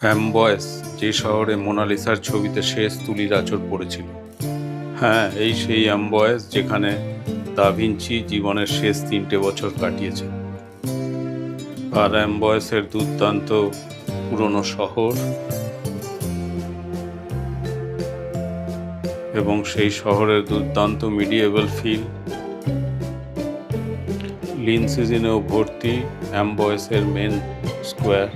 অ্যামবয়েস যে শহরে মোনালিসার ছবিতে শেষ তুলির আঁচড় পড়েছিল। হ্যাঁ, এই সেই অ্যামবয়েস যেখানে দা ভিঞ্চি জীবনের শেষ 3টে বছর কাটিয়েছে। আর অ্যামবয়েসের দুর্দান্ত পুরনো শহর এবং সেই শহরের দুর্দান্ত মিডিয়েভাল ফিল, লিন সিজনেও ভর্তি অ্যামবয়েসের মেন স্কোয়ার।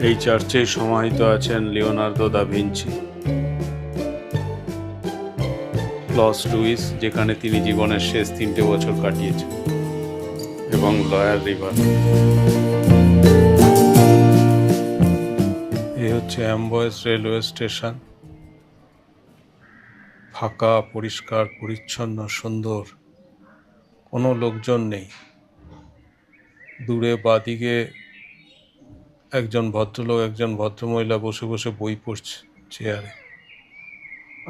এই চার্চেই সমাহিত আছেন Leonardo da Vinci, Clos Luce যেখানে তিনি জীবনের শেষ 3টে বছর কাটিয়েছেন, এবং লয়ার রিভার। এই হচ্ছে অ্যামবয়েস রেলওয়ে স্টেশন। ফাঁকা, পরিষ্কার, পরিচ্ছন্ন, সুন্দর, কোনো লোকজন নেই। দূরে বাদিকে একজন ভদ্রলোক, একজন ভদ্রমহিলা বসে বসে বই পড়ছে চেয়ারে।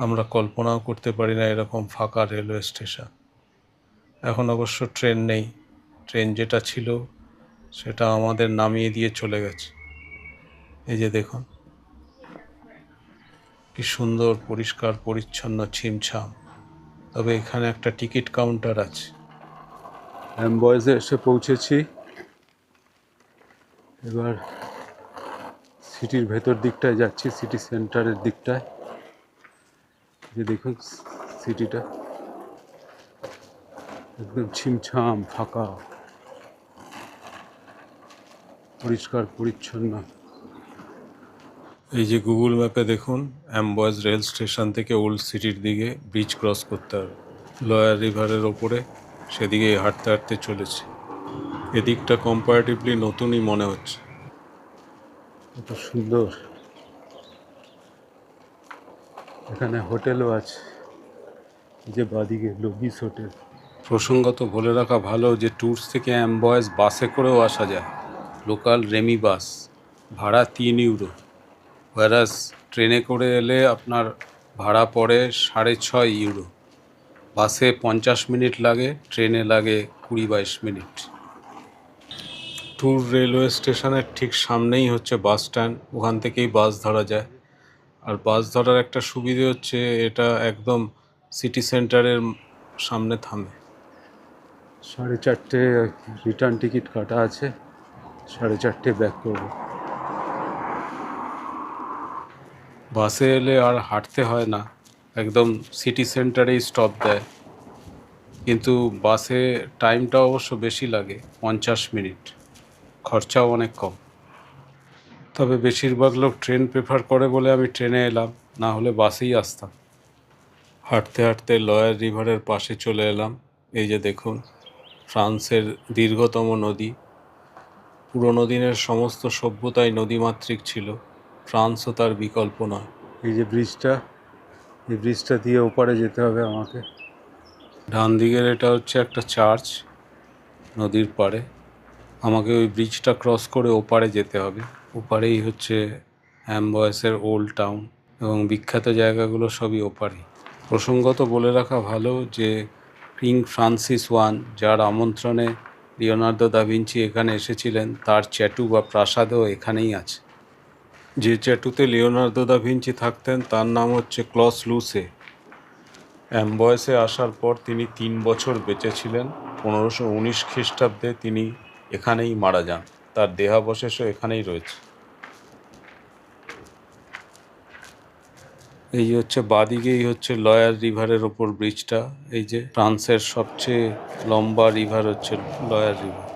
আমরা কল্পনাও করতে পারি না এরকম ফাঁকা রেলওয়ে স্টেশন। এখন অবশ্য ট্রেন নেই, ট্রেন যেটা ছিল সেটা আমাদের নামিয়ে দিয়ে চলে গেছে। এই যে দেখুন কি সুন্দর, পরিষ্কার পরিচ্ছন্ন, ছিমছাম। তবে এখানে একটা টিকিট কাউন্টার আছে। অ্যামবয়েসে এসে পৌঁছেছি। এবার সিটির ভেতর দিকটায় যাচ্ছি, সিটি সেন্টারের দিকটায়। যে দেখুন সিটিটা একদম ছিমছাম, ফাঁকা, পরিষ্কার পরিচ্ছন্ন। এই যে গুগল ম্যাপে দেখুন, অ্যামবয়েস রেল স্টেশন থেকে ওল্ড সিটির দিকে ব্রিজ ক্রস করতে হবে লয়ার রিভারের ওপরে। সেদিকে হাঁটতে হাঁটতে চলেছে। এদিকটা কম্পারেটিভলি নতুনই মনে হচ্ছে। কত সুন্দর। এখানে হোটেলও আছে, যে বাদিকে লবিস হোটেল। প্রসঙ্গত বলে রাখা ভালো যে ট্যুরস থেকে অ্যামবয়েস বাসে করেও আসা যায়, লোকাল রেমি বাস, ভাড়া 3 ইউরো। ওয়ারাস ট্রেনে করে এলে আপনার ভাড়া পড়ে 6.5 ইউরো। বাসে 50 মিনিট লাগে, ট্রেনে লাগে 20-22 মিনিট। ট্যুর রেলওয়ে স্টেশনের ঠিক সামনেই হচ্ছে বাস স্ট্যান্ড, ওখান থেকেই বাস ধরা যায়। আর বাস ধরার একটা সুবিধে হচ্ছে এটা একদম সিটি সেন্টারের সামনে থামে। 4:30 রিটার্ন টিকিট কাটা আছে, 4:30 ব্যাক করবো। বাসে এলে আর হাঁটতে হয় না, একদম সিটি সেন্টারেই স্টপ দেয়। কিন্তু বাসে টাইমটা অবশ্য বেশি লাগে, 50 মিনিট। খরচাও অনেক কম। তবে বেশিরভাগ লোক ট্রেন প্রেফার করে বলে আমি ট্রেনে এলাম, না হলে বাসেই আসতাম। হাঁটতে হাঁটতে লয়ার রিভারের পাশে চলে এলাম। এই যে দেখুন, ফ্রান্সের দীর্ঘতম নদী। পুরনো দিনের সমস্ত সভ্যতাই নদীমাতৃক ছিল, ফ্রান্সও তার বিকল্প নয়। এই যে ব্রিজটা, এই ব্রিজটা দিয়ে ওপারে যেতে হবে আমাকে। ডান দিকের এটা হচ্ছে একটা চার্চ নদীর পাড়ে। আমাকে ওই ব্রিজটা ক্রস করে ওপারে যেতে হবে। ওপারেই হচ্ছে অ্যামবয়েসের ওল্ড টাউন, এবং বিখ্যাত জায়গাগুলো সবই ওপারেই। প্রসঙ্গত বলে রাখা ভালো যে কিং ফ্রান্সিস ওয়ান, যার আমন্ত্রণে লিওনার্দো দা ভিঞ্চি এখানে এসেছিলেন, তার চ্যাটু বা প্রাসাদও এখানেই আছে। যে চ্যাটুতে লিওনার্দো দা ভিঞ্চি থাকতেন তার নাম হচ্ছে ক্লস লুসে। অ্যামবয়েসে আসার পর তিনি 3 বছর বেঁচে ছিলেন। 1519 খ্রিস্টাব্দে তিনি এখানেই মারা যান। তার দেহাবশেষও এখানেই রয়েছে। এই যে হচ্ছে বাদিকেই হচ্ছে লয়ার রিভারের ওপর ব্রিজটা। এই যে ফ্রান্সের সবচেয়ে লম্বা রিভার হচ্ছে লয়ার রিভার।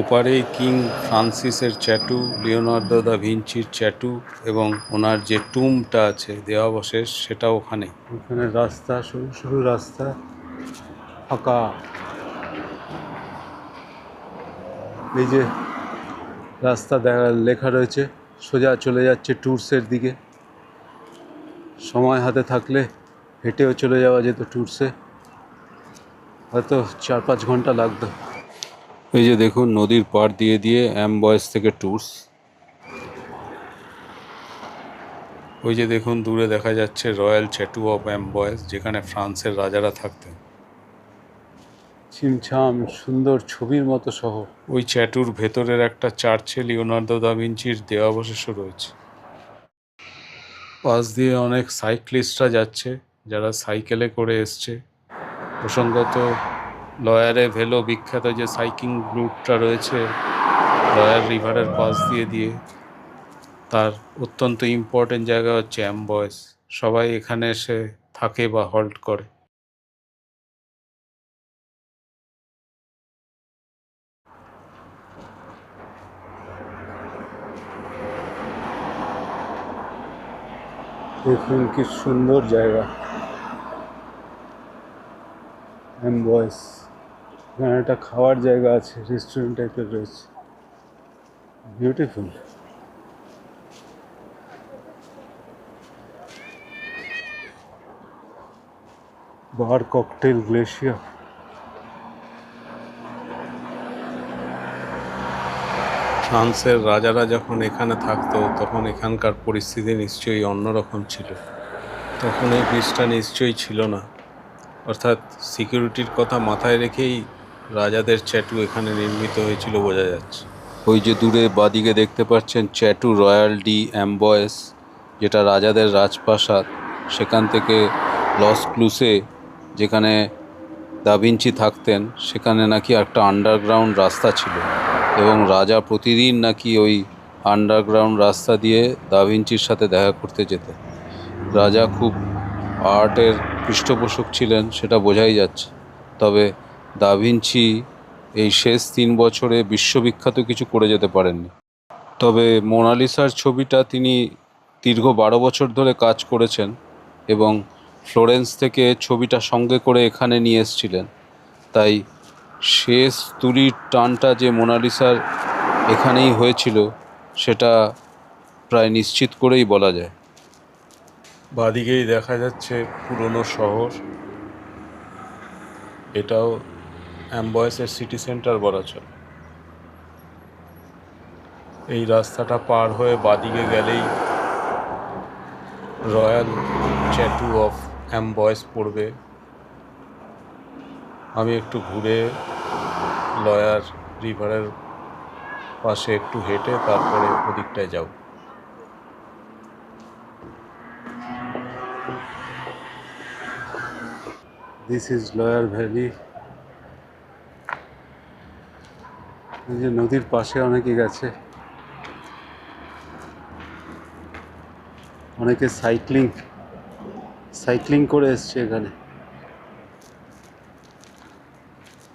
ওপারেই কিং ফ্রান্সিসের চ্যাটু, লিওনার্দো দা ভিঞ্চির চ্যাটু, এবং ওনার যে টুমটা আছে, দেহাবশেষ, সেটা ওখানে। ওখানে রাস্তা, সরু সরু রাস্তা, ফাঁকা। এই যে রাস্তা লেখা রয়েছে, সোজা চলে যাচ্ছে ট্যুরসের দিকে। সময় হাতে থাকলে হেঁটেও চলে যাওয়া যেত ট্যুরসে, হয়তো 4-5 ঘন্টা লাগতো। এই যে দেখুন, নদীর পাড় দিয়ে দিয়ে অ্যামবয়েস থেকে ট্যুরস। ওই যে দেখুন, দূরে দেখা যাচ্ছে রয়্যাল চ্যাটু অফ অ্যামবয়েস, যেখানে ফ্রান্সের রাজারা থাকতেন। ছিমছাম সুন্দর ছবির মতো শহর। ওই চ্যাটুর ভেতরের একটা চার্চে লিওনার্দো দা ভিঞ্চির দেহাবশেষও রয়েছে। পাশ দিয়ে অনেক সাইক্লিস্টরা যাচ্ছে, যারা সাইকেলে করে এসছে। প্রসঙ্গত লয়ারে ভেলো বিখ্যাত যে সাইক্লিং রুটটা রয়েছে লয়ার রিভারের পাশ দিয়ে তার অত্যন্ত ইম্পর্টেন্ট জায়গা হচ্ছে অ্যাম্বয়েস। সবাই এখানে এসে থাকে বা হল্ট করে। দেখুন কি সুন্দর জায়গা অ্যাম্বয়েস। এখানে একটা খাওয়ার জায়গা আছে, রেস্টুরেন্ট টাইপের রয়েছে, বিউটিফুল। বার ককটেল গ্লেশিয়ার। ফ্রান্সের রাজারা যখন এখানে থাকতো তখন এখানকার পরিস্থিতি নিশ্চয়ই অন্যরকম ছিল। তখন এই ব্রিজটা নিশ্চয়ই ছিল না, অর্থাৎ সিকিউরিটির কথা মাথায় রেখেই রাজাদের চ্যাটু এখানে নির্মিত হয়েছিল বোঝা যাচ্ছে। ওই যে দূরে বাদিকে দেখতে পাচ্ছেন চ্যাটু রয়্যাল ডি অ্যাম্বয়েস, যেটা রাজাদের রাজপ্রাসাদ। সেখান থেকে লস ক্লুসে, যেখানে দা ভিঞ্চি থাকতেন, সেখানে নাকি একটা আন্ডারগ্রাউন্ড রাস্তা ছিল এবং রাজা প্রতিদিন নাকি ওই আন্ডারগ্রাউন্ড রাস্তা দিয়ে দা ভিঞ্চির সাথে দেখা করতে যেতেন। রাজা খুব আর্টের পৃষ্ঠপোষক ছিলেন, সেটা বোঝাই যাচ্ছে। তবে দা ভিঞ্চি এই শেষ 3 বছরে বিশ্ববিখ্যাত কিছু করে যেতে পারেননি। তবে মোনালিসার ছবিটা তিনি দীর্ঘ 12 বছর ধরে কাজ করেছেন এবং ফ্লোরেন্স থেকে ছবিটা সঙ্গে করে এখানে নিয়ে এসেছিলেন। তাই শেষ তুলির টানটা যে মোনালিসার এখানেই হয়েছিল সেটা প্রায় নিশ্চিত করেই বলা যায়। বাদিকেই দেখা যাচ্ছে পুরনো শহর, এটাও অ্যাম্বয়েসের সিটি সেন্টার বলা চলে। এই রাস্তাটা পার হয়ে বাদিকে গেলেই রয়্যাল চ্যাটু অফ অ্যাম্বয়েস পড়বে। আমি একটু ঘুরে লয়ার রিভারের পাশে একটু হেঁটে তারপরে ওদিকটায় যাব। This is lawyer valley. এই যে নদীর পাশে অনেকে গেছে, অনেকে সাইক্লিং করে এসছে এখানে।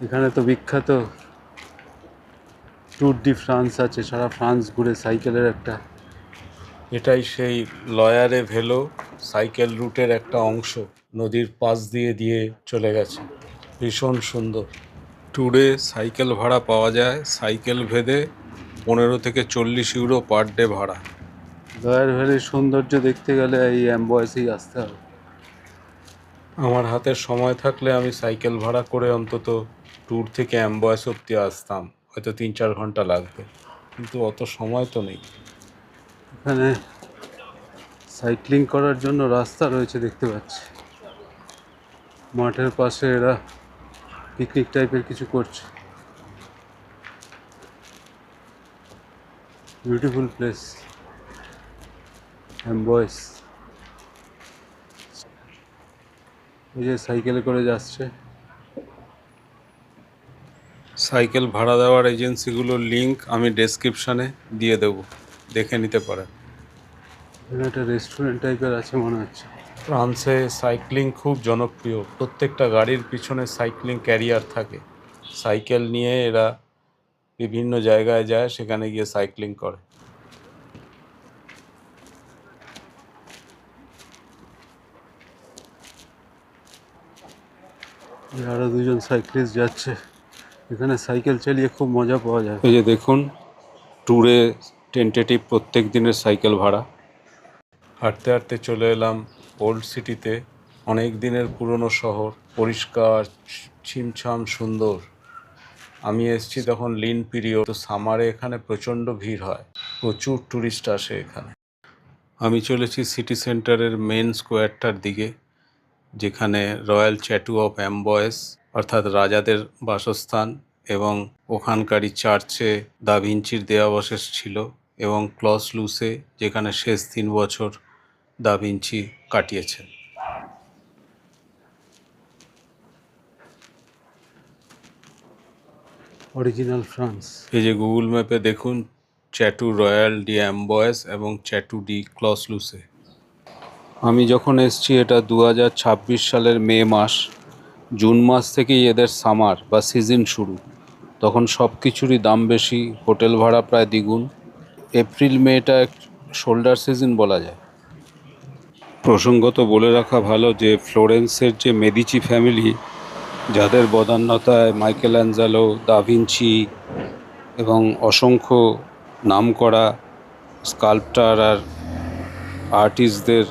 এখানে তো বিখ্যাত ট্যুর ডি ফ্রান্স আছে, সারা ফ্রান্স ঘুরে সাইকেলের একটা। এটাই সেই লয়ারে ভেলো সাইকেল রুটের একটা অংশ, নদীর পাশ দিয়ে চলে গেছে। ভীষণ সুন্দর। ট্যুরে সাইকেল ভাড়া পাওয়া যায়, সাইকেল ভেদে 15 থেকে 40 ইউরো পার ডে ভাড়া। লয়ার ভ্যালির সৌন্দর্য দেখতে গেলে এই অ্যাম্বয়েসেই আসতে হবে। আমার হাতে সময় থাকলে আমি সাইকেল ভাড়া করে অন্তত ট্যুর থেকে অ্যাম্বয়েস অব্দি আসতাম, হয়তো 3-4 ঘন্টা লাগবে, কিন্তু অত সময় তো নেই। এখানে সাইক্লিং করার জন্য রাস্তা রয়েছে দেখতে পাচ্ছি। মাঠের পাশে এরা পিকনিক টাইপের কিছু করছে। Beautiful place Amboise. এই যে সাইকেলে করে যাচ্ছে। সাইকেল ভাড়া দেওয়ার এজেন্সিগুলোর লিঙ্ক আমি ডেসক্রিপশানে দিয়ে দেবো, দেখে নিতে পারেন। এখানে একটা রেস্টুরেন্ট টাইপের আছে মনে হচ্ছে। ফ্রান্সে সাইক্লিং খুব জনপ্রিয়, প্রত্যেকটা গাড়ির পিছনে সাইক্লিং ক্যারিয়ার থাকে। সাইকেল নিয়ে এরা বিভিন্ন জায়গায় যায়, সেখানে গিয়ে সাইক্লিং করে। আরো দুজন সাইক্লিস্ট যাচ্ছে। এখানে সাইকেল চালিয়ে খুব মজা পাওয়া যায়। এই যে দেখুন, ট্যুরে টেন্টেটিভ প্রত্যেক দিনের সাইকেল ভাড়া। হাঁটতে হাঁটতে চলে এলাম ওল্ড সিটিতে। অনেক দিনের পুরনো শহর, পরিষ্কার, ছিমছাম, সুন্দর। আমি এসেছি তখন লিন পিরিয়ড, তো সামারে এখানে প্রচণ্ড ভিড় হয়, প্রচুর ট্যুরিস্ট আসে এখানে। আমি চলেছি সিটি সেন্টারের মেন স্কোয়ারটার দিকে, যেখানে রয়্যাল চ্যাটু অফ অ্যাম্বয়েস অর্থাৎ রাজাদের বাসস্থান, এবং ওখানকারই চার্চে দা ভিঞ্চির দেহাবশেষ ছিল, এবং ক্লস লুসে যেখানে শেষ 3 বছর দা ভিঞ্চি কাটিয়েছেন। Original France. এই যে গুগল ম্যাপে দেখুন চ্যাটু রয়্যাল ডি অ্যাম্বয়েস এবং চ্যাটু ডি ক্লস লুসে। আমি যখন এসছি এটা 2026 সালের মে মাস। জুন মাস থেকেই এদের সামার বা সিজন শুরু। তখন সব কিছুরই দাম বেশি, হোটেল ভাড়া প্রায় দ্বিগুণ। এপ্রিল মেটা শোল্ডার সিজন বলা যায়। প্রসঙ্গত বলে রাখা ভালো যে ফ্লোরেন্সের যে মেদিচি ফ্যামিলি, যাদের বদান্যতায় মাইকেল অ্যাঞ্জেলো, দা ভিঞ্চি এবং অসংখ্য নামকরা স্কাল্পটার আর আর্টিস্টদের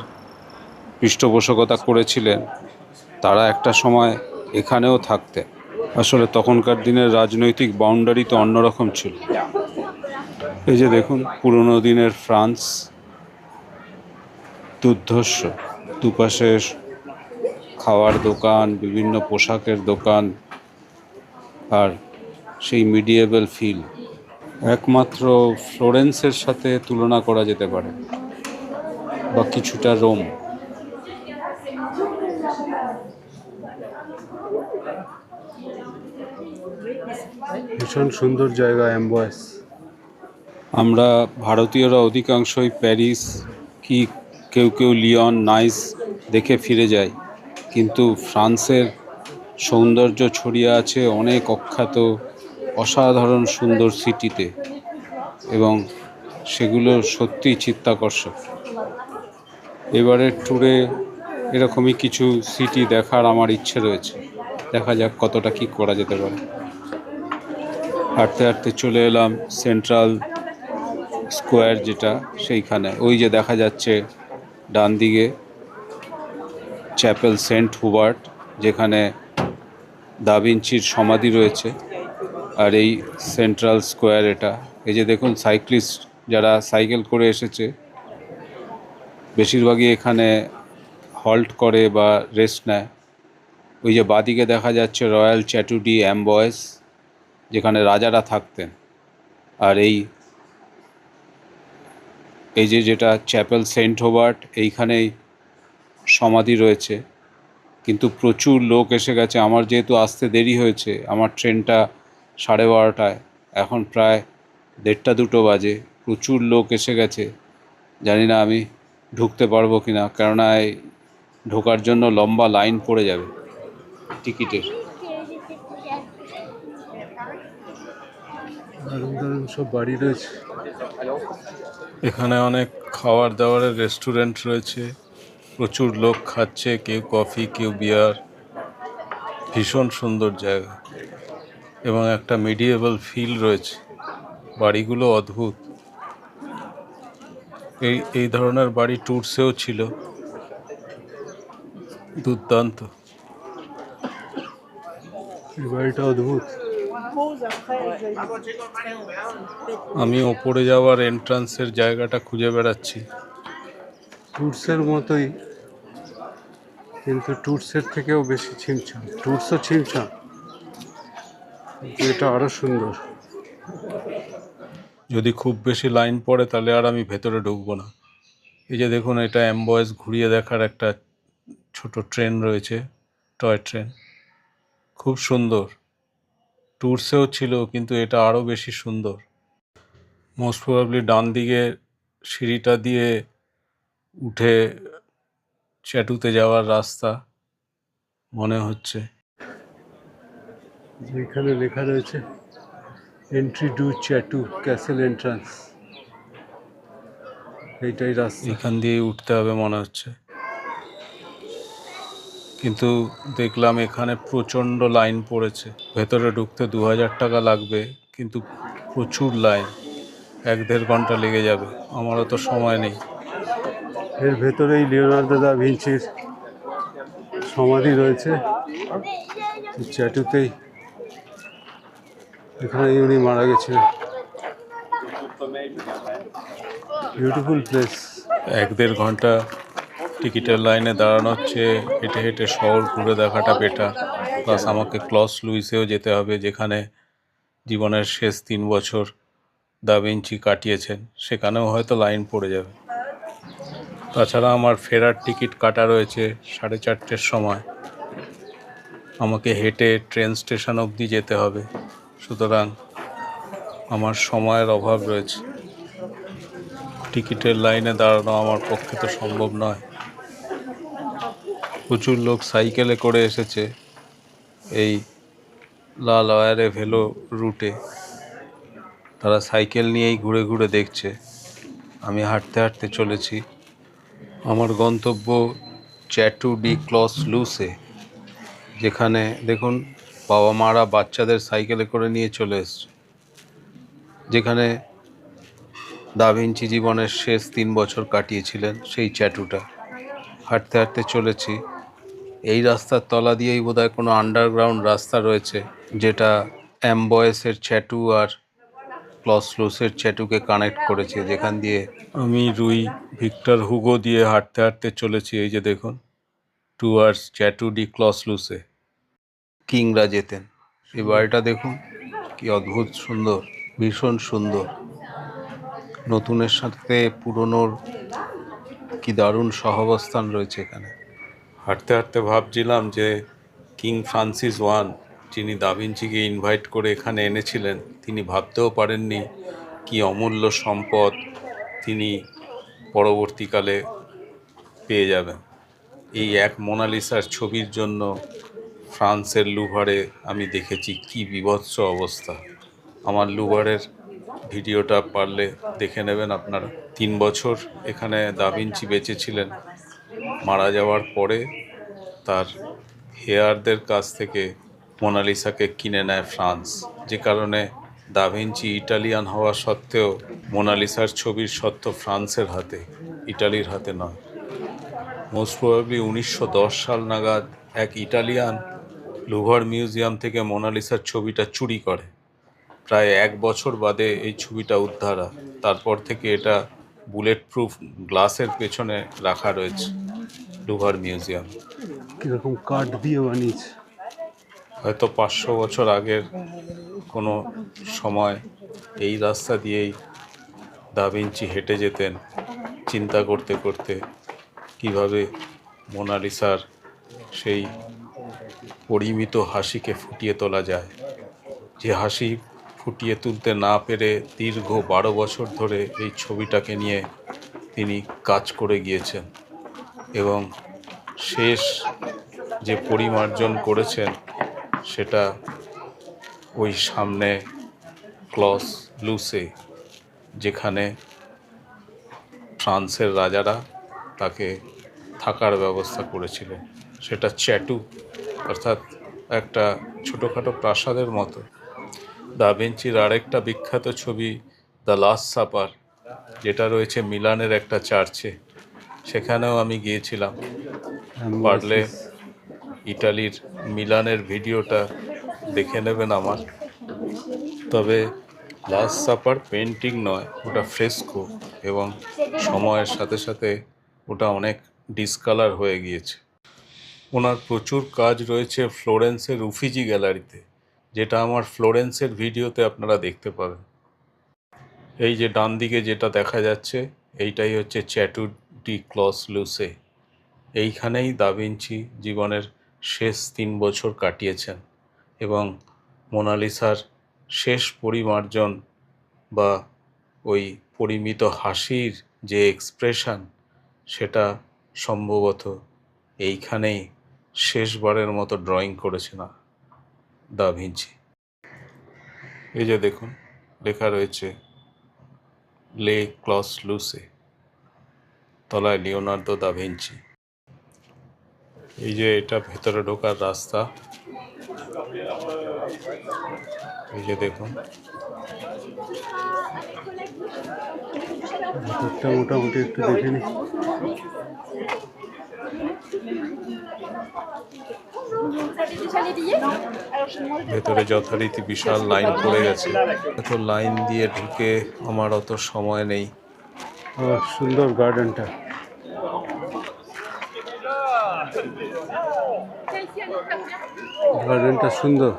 পৃষ্ঠপোষকতা করেছিলেন, তারা একটা সময় এখানেও থাকতেন। আসলে তখনকার দিনের রাজনৈতিক বাউন্ডারি তো অন্যরকম ছিল। এই যে দেখুন পুরনো দিনের ফ্রান্স, দুর্ধর্ষ। দুপাশে খাওয়ার দোকান, বিভিন্ন পোশাকের দোকান, আর সেই মিডিয়েবল ফিল একমাত্র ফ্লোরেন্সের সাথে তুলনা করা যেতে পারে, বা কিছুটা রোম। ভীষণ সুন্দর জায়গা অ্যাম্বয়েস। আমরা ভারতীয়রা অধিকাংশই প্যারিস কি কেউ কেউ লিয়ন, নাইস দেখে ফিরে যাই, কিন্তু ফ্রান্সের সৌন্দর্য ছড়িয়ে আছে অনেক অখ্যাত অসাধারণ সুন্দর সিটিতে, এবং সেগুলো সত্যিই চিত্তাকর্ষক। এবারের ট্যুরে এরকমই কিছু সিটি দেখার আমার ইচ্ছে রয়েছে। দেখা যাক কতটা কি করা যেতে পারে। হাঁটতে হাঁটতে চলে এলাম সেন্ট্রাল স্কোয়ার, যেটা সেইখানে ওই যে দেখা যাচ্ছে ডান দিকে চ্যাপেল সেন্ট হুবার্ট, যেখানে দা ভিঞ্চির সমাধি রয়েছে। আর এই সেন্ট্রাল স্কোয়ার এটা। এই যে দেখুন সাইক্লিস্ট যারা সাইকেল করে এসেছে বেশিরভাগই এখানে হল্ট করে বা রেস্ট নেয়। ওই যে বাদিকে দেখা যাচ্ছে রয়্যাল চ্যাটু ডি অ্যাম্বয়েস, যেখানে রাজারা থাকতেন। আর এই যে যেটা চ্যাপেল সেন্ট হোবার্ট, এইখানেই সমাধি রয়েছে। কিন্তু প্রচুর লোক এসে গেছে। আমার যেহেতু আসতে দেরি হয়েছে, আমার ট্রেনটা 12:30টায়, এখন প্রায় 1:30-2 বাজে। প্রচুর লোক এসে গেছে। জানি না আমি ঢুকতে পারবো কি না, কেননা এই ঢোকার জন্য লম্বা লাইন পড়ে যাবে টিকিটের। দারুণ দারুণ সব বাড়ি রয়েছে এখানে। অনেক খাওয়ার দাওয়ারের রেস্টুরেন্ট রয়েছে। প্রচুর লোক খাচ্ছে, কেউ কফি, কেউ বিয়ার। ভীষণ সুন্দর জায়গা, এবং একটা মিডিয়েবল ফিল রয়েছে। বাড়িগুলো অদ্ভুত। এই ধরনের বাড়ি ট্যুরসেও ছিল। দুর্দান্ত। এই বাড়িটা অদ্ভুত। আমি ওপরে যাওয়ার এন্ট্রান্সের জায়গাটা খুঁজে বেড়াচ্ছি। ট্যুরসের মতোই, কিন্তু ট্যুরসের থেকেও বেশি ছিমছাম। ট্যুরসও ছিমছাম, এটা আরো সুন্দর। যদি খুব বেশি লাইন পড়ে তাহলে আর আমি ভেতরে ঢুকবো না। এই যে দেখুন, এটা অ্যাম্বয়েস ঘুরিয়ে দেখার একটা ছোট ট্রেন রয়েছে, টয় ট্রেন। খুব সুন্দর। ট্যুরসেও ছিল, কিন্তু এটা আরও বেশি সুন্দর। মোস্ট প্রবাবলি ডান দিকে সিঁড়িটা দিয়ে উঠে চ্যাটুতে যাওয়ার রাস্তা মনে হচ্ছে। যেখানে লেখা রয়েছে এন্ট্রি টু চ্যাটু ক্যাসেল এন্ট্রান্স, এইটাই রাস্তা। এখান দিয়েই উঠতে হবে মনে হচ্ছে। কিন্তু দেখলাম এখানে প্রচণ্ড লাইন পড়েছে। ভেতরে ঢুকতে 2000 টাকা লাগবে, কিন্তু প্রচুর লাইন। 1-1.5 ঘন্টা লেগে যাবে। আমারও তো সময় নেই। এর ভেতরেই লিওনার্দো দা ভিঞ্চির সমাধি রয়েছে, চ্যাটুতেই। এখানে উনি মারা গেছিলেন। Beautiful place. 1-1.5 ঘন্টা টিকিটের লাইনে দাঁড়ানোর চেয়ে হেঁটে হেঁটে শহর ঘুরে দেখাটা বেটার। প্লাস আমাকে ক্লস লুইসেও যেতে হবে, যেখানে জীবনের শেষ 3 বছর দা ভিঞ্চি কাটিয়েছেন। সেখানেও হয়তো লাইন পড়ে যাবে। তাছাড়া আমার ফেরার টিকিট কাটা রয়েছে 4:30-র সময়। আমাকে হেঁটে ট্রেন স্টেশন অবধি যেতে হবে, সুতরাং আমার সময়ের অভাব রয়েছে। টিকিটের লাইনে দাঁড়ানো আমার পক্ষে তো সম্ভব নয়। প্রচুর লোক সাইকেলে করে এসেছে এই লা লয়ারে ভেলো রুটে। তারা সাইকেল নিয়েই ঘুরে ঘুরে দেখছে। আমি হাঁটতে হাঁটতে চলেছি। আমার গন্তব্য চ্যাটু ডি ক্লস লুসে, যেখানে দেখুন বাবা মারা বাচ্চাদের সাইকেলে করে নিয়ে চলে এসছে, যেখানে দা ভিঞ্চি জীবনের শেষ 3 বছর কাটিয়েছিলেন, সেই চ্যাটুটা। হাঁটতে হাঁটতে চলেছি। এই রাস্তার তলা দিয়েই বোধহয় কোনো আন্ডারগ্রাউন্ড রাস্তা রয়েছে, যেটা অ্যাম্বয়েসের চ্যাটু আর ক্লস লুসের চ্যাটুকে কানেক্ট করেছে, যেখান দিয়ে আমি রুই ভিক্টর হুগো দিয়ে হাঁটতে হাঁটতে চলেছি। এই যে দেখুন, টুয়ার্ডস চ্যাটু ডি ক্লস লুসে। কিংরা যেতেন। এই বাড়িটা দেখুন কি অদ্ভুত সুন্দর, ভীষণ সুন্দর। নতুনের সাথে পুরনোর কি দারুণ সহাবস্থান রয়েছে এখানে। হাঁটতে হাঁটতে ভাবছিলাম যে কিং ফ্রান্সিস ওয়ান, যিনি দা ভিঞ্চিকে ইনভাইট করে এখানে এনেছিলেন, তিনি ভাবতেও পারেননি কি অমূল্য সম্পদ তিনি পরবর্তীকালে পেয়ে যাবেন। এই এক মোনালিসার ছবির জন্য ফ্রান্সের লুভারে আমি দেখেছি কি বীভৎস অবস্থা। আমার লুভারের ভিডিওটা পারলে দেখে নেবেন আপনারা। 3 বছর এখানে দা ভিঞ্চি বেঁচে ছিলেন। মারা যাওয়ার পরে তার হেয়ারদের কাছ থেকে মোনালিসাকে কিনে নেয় ফ্রান্স, যে কারণে দা ভিঞ্চি ইটালিয়ান হওয়া সত্ত্বেও মোনালিসার ছবির স্বত্ব ফ্রান্সের হাতে, ইটালির হাতে নয়। মোস্ট প্রবাবলি 1910 সাল নাগাদ এক ইটালিয়ান লুভার মিউজিয়াম থেকে মোনালিসার ছবিটা চুরি করে। প্রায় 1 বছর বাদে এই ছবিটা উদ্ধার হয়। তারপর থেকে এটা বুলেট প্রুফ গ্লাসের পেছনে রাখা রয়েছে লুভার মিউজিয়াম। কিরকম কাঠ দিয়ে বানিয়েছে। হয়তো 500 বছর আগের কোনো সময় এই রাস্তা দিয়েই দা ভিঞ্চি হেঁটে যেতেন, চিন্তা করতে করতে কিভাবে মোনালিসার সেই পরিমিত হাসিকে ফুটিয়ে তোলা যায়। যে হাসি ফুটিয়ে তুলতে না পেরে দীর্ঘ 12 বছর ধরে এই ছবিটাকে নিয়ে তিনি কাজ করে গিয়েছেন, এবং শেষ যে পরিমার্জন করেছেন সেটা ওই সামনে ক্লস লুসে, যেখানে ফ্রান্সের রাজারা তাকে থাকার ব্যবস্থা করেছিলেন। সেটা চ্যাটু, অর্থাৎ একটা ছোটোখাটো প্রাসাদের মতো। দা ভিঞ্চির আরেকটা বিখ্যাত ছবি দ্য লাস্ট সাপার, যেটা রয়েছে মিলানের একটা চার্চে, সেখানেও আমি গিয়েছিলাম। পারলে ইটালির মিলানের ভিডিওটা দেখে নেবেন আমার। তবে লাস্ট সাপার পেন্টিং নয়, ওটা ফ্রেস্কো, এবং সময়ের সাথে সাথে ওটা অনেক ডিসকালার হয়ে গিয়েছে। ওনার প্রচুর কাজ রয়েছে ফ্লোরেন্সের উফিজি গ্যালারিতে, যেটা আমার ফ্লোরেন্সের ভিডিওতে আপনারা দেখতে পাবেন। এই যে ডান দিকে যেটা দেখা যাচ্ছে, এইটাই হচ্ছে চ্যাটু ডি ক্লস লুসে। এইখানেই দা ভিঞ্চি জীবনের শেষ 3 বছর কাটিয়েছেন, এবং মোনালিসার শেষ পরিমার্জন বা ওই পরিমিত হাসির যে এক্সপ্রেশন, সেটা সম্ভবত এইখানেই শেষবারের মতো ড্রয়িং করেছেন দা ভিঞ্চি। এই যে দেখুন লেখা রয়েছে লে ক্লস লুসে, তলায় লিওনার্দো দা ভিঞ্চি। এই যে এটা ভেতরে ঢোকার রাস্তা, এই যে দেখুন। মোটামুটি একটু দেখে নি। ভেতরে যথারীতি বিশাল লাইন পড়ে গেছে। এত লাইন দিয়ে ঢুকে আমার অত সময় নেই। সুন্দর গার্ডেনটা। গার্ডেনটা সুন্দর।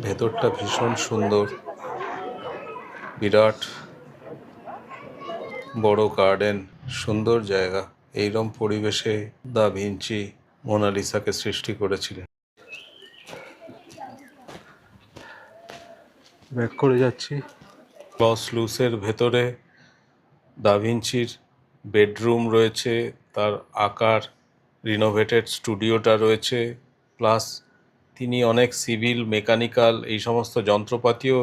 ভেতরটা ভীষণ সুন্দর, বিরাট বড় গার্ডেন, সুন্দর জায়গা। এইরকম পরিবেশে দা ভিঞ্চি মোনালিসাকে সৃষ্টি করেছিলেন। ব্যাক করে যাচ্ছি। ক্লস লুসের ভেতরে দা ভিঞ্চির বেডরুম রয়েছে, তার আকার রিনোভেটেড স্টুডিওটা রয়েছে, প্লাস তিনি অনেক সিভিল মেকানিক্যাল এই সমস্ত যন্ত্রপাতিও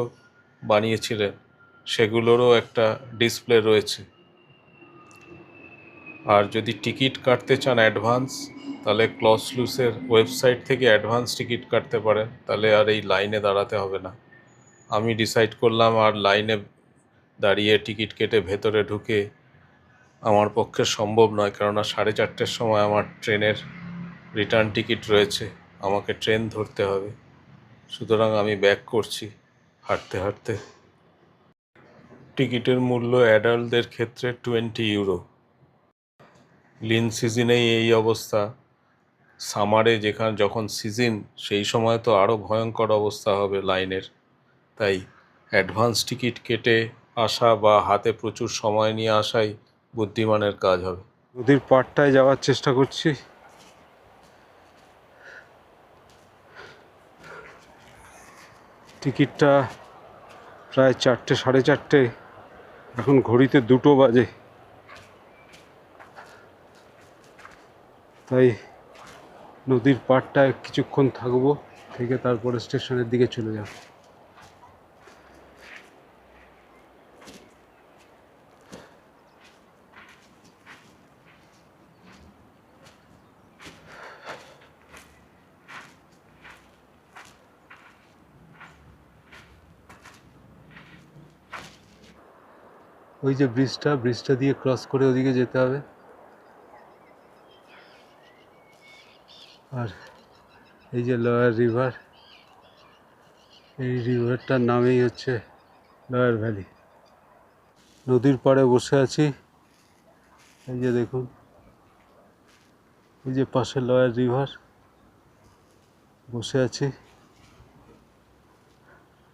বানিয়েছিলেন, সেগুলোরও একটা ডিসপ্লে রয়েছে। আর যদি টিকিট কাটতে চান অ্যাডভান্স, তাহলে ক্লস লুসের ওয়েবসাইট থেকে অ্যাডভান্স টিকিট কাটতে পারেন, তাহলে আর এই লাইনে দাঁড়াতে হবে না। আমি ডিসাইড করলাম আর লাইনে দাঁড়িয়ে টিকিট কেটে ভেতরে ঢুকে আমার পক্ষে সম্ভব নয়, কেননা 4:30-র সময় আমার ট্রেনের রিটার্ন টিকিট রয়েছে, আমাকে ট্রেন ধরতে হবে। সুতরাং আমি ব্যাক করছি হাঁটতে হাঁটতে। টিকিটের মূল্য অ্যাডাল্টদের ক্ষেত্রে 20 ইউরো। লিন সিজনেই এই অবস্থা, সামারে যখন সিজন সেই সময় তো আরও ভয়ঙ্কর অবস্থা হবে লাইনের। তাই অ্যাডভান্স টিকিট কেটে আসা বা হাতে প্রচুর সময় নিয়ে আসাই বুদ্ধিমানের কাজ হবে। নদীর পাড়টায় যাওয়ার চেষ্টা করছি। টিকিটটা প্রায় 4টে 4:30, এখন ঘড়িতে 2টো বাজে। তাই নদীর পাড়টায় কিছুক্ষণ থাকবো, থেকে তারপরে স্টেশনের দিকে চলে যাব। ওই যে ব্রিজটা দিয়ে ক্রস করে ওদিকে যেতে হবে। আর এই যে লয়ার রিভার, এই রিভারটার নামেই হচ্ছে লয়ার ভ্যালি। নদীর পাড়ে বসে আছি, এই যে দেখুন, এই যে পাশে লয়ার রিভার, বসে আছি।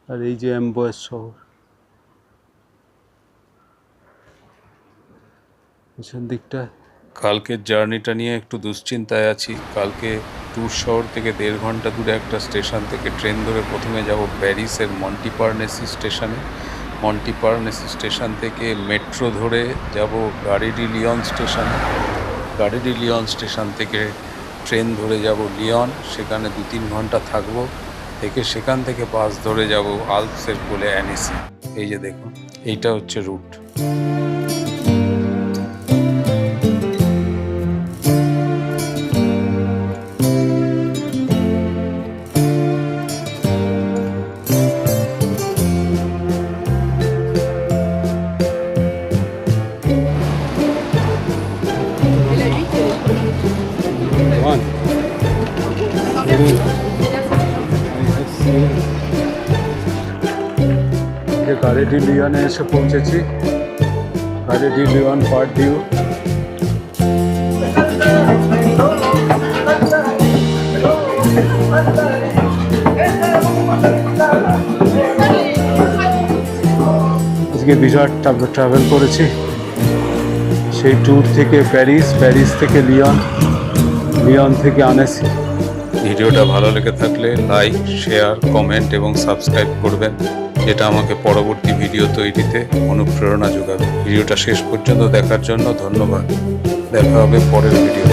আর এই যে অ্যাম্বয়েস শহর পিছন দিকটা। কালকের জার্নিটা নিয়ে একটু দুশ্চিন্তায় আছি। কালকে টুর শহর থেকে 1.5 ঘন্টা দূরে একটা স্টেশন থেকে ট্রেন ধরে প্রথমে যাব প্যারিসের মন্টিপার্নেসি স্টেশনে। মন্টিপার্নেসি স্টেশন থেকে মেট্রো ধরে যাব গাড়ি ডি লিয়ন স্টেশনে। গাড়ি ডি লিয়ন স্টেশন থেকে ট্রেন ধরে যাব লিয়ন, সেখানে 2-3 ঘন্টা থাকবো, থেকে সেখান থেকে বাস ধরে যাব আলপসের কোলে অ্যানিসি। এই যে দেখুন, এইটা হচ্ছে রুট। গাড়ি ডি লিয়নে এসে পৌঁছেছি। গাড়ি ডি লিয়ন পার্ট ভিউ। আজকে বিরাট ট্রাভেল করেছি, সেই ট্যুর থেকে প্যারিস, প্যারিস থেকে লিয়ন, লিয়ন থেকে আনেসি। ভিডিওটা ভালো লেগে থাকলে লাইক, শেয়ার, কমেন্ট এবং সাবস্ক্রাইব করবেন, যেটা আমাকে পরবর্তী ভিডিও তৈরিতে অনুপ্রেরণা যোগাবে। ভিডিওটা শেষ পর্যন্ত দেখার জন্য ধন্যবাদ। দেখা হবে পরের ভিডিও।